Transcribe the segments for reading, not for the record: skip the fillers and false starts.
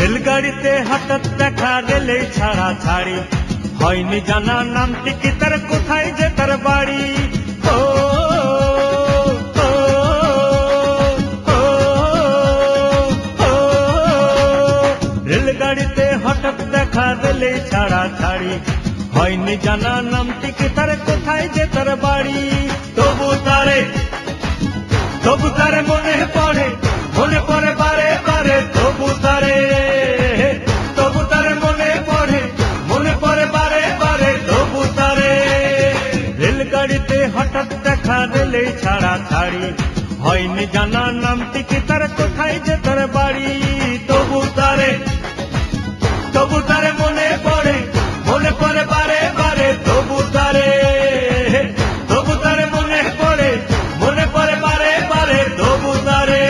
রেলগাড়িতে হঠাৎ দেখা গেলে ছাড়াছাড়ি, হয়নি জানা নামটি কি তার, কোথায় যে তার বাড়ি। ও রেলগাড়িতে হঠাৎ দেখা গেলে ছাড়াছাড়ি, হয়নি জানা নামটি কি তার, কোথায় যে তার বাড়ি। তবু তারে মনে পড়ে বারে বারে, তবু তারে মনে পড়ে বারে বারে, তবু তারে। রেলগাড়িতে হঠাৎ দেখা গেলে ছাড়াছাড়ি, হয়নি জানা নামটি কি তার, কোথায় যে তার বাড়ি। তবু তারে মনে পড়ে বারে বারে, তবু তারে মনে পড়ে বারে বারে, তবু তারে।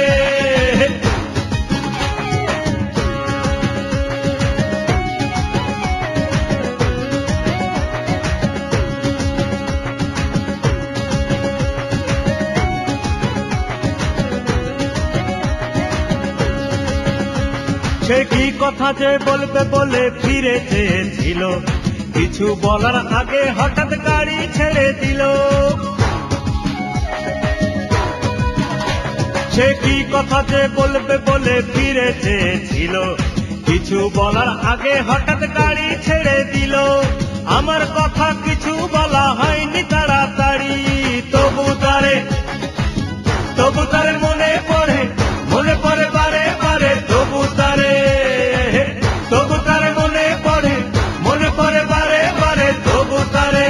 সে কি কথা যে বলবে বলে ফিরে চেয়েছিল, কিছু বলার আগে হঠাৎ গাড়ি ছেড়ে দিল। সে কি কথা যে বলবে বলে ফিরে চেয়েছিল, কিছু বলার আগে হঠাৎ গাড়ি ছেড়ে দিল। আমার কথা কিছু বলা হয়নি তাড়াতাড়ি, তবু তারে মনে পড়ে বারে বারে, তবু তারে মনে পড়ে বারে বারে, তবু তারে।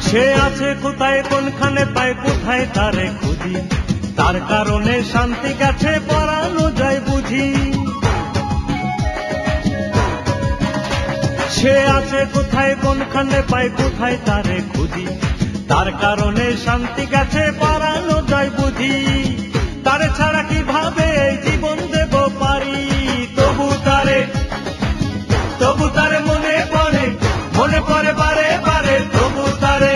সে আছে কোথায়, কোনখানে পায়, কোথায় তারে খুঁজি, তার কারণে শান্তি গেছে পরানো যায় বুঝি। সে আছে কোথায়, কোনখানে পায়, কোথায় তারে খুঁজি, তার কারণে শান্তি গেছে পরানো যায় বুঝি। তার ছাড়া কিভাবে এই জীবন দেব পারি, তবু তারে মনে পড়ে বারে বারে, তবু তারে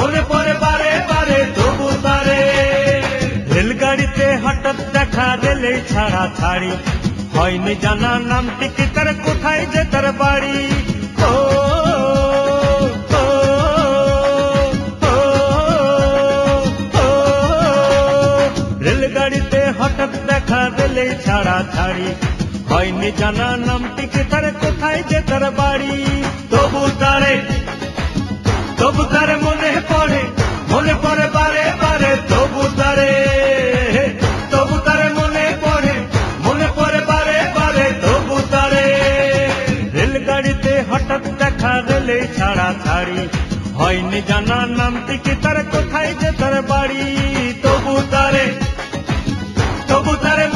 মনে পড়ে বারে বারে, তবু তারে। রেলগাড়িতে হঠাৎ দেখা গেলে ছাড়াছাড়ি, হয়নি জানা নামটি কি তার, কোথায় যে তার বাড়ি। ও রেলগাড়িতে হঠাৎ দেখা গেলে ছাড়াছাড়ি, হয়নি জানা নামটি কি তার, কোথায় যে তার বাড়ি। তবু তারে মনে পড়ে বারে বারে, তবু তারে মনে পড়ে বারে বারে, তবু তারে। রেলগাড়িতে হঠাৎ দেখা গেলে ছাড়াছাড়ি, হয়নি জানা নামটি কি তার, কোথায় যে তার বাড়ি। তবু তারে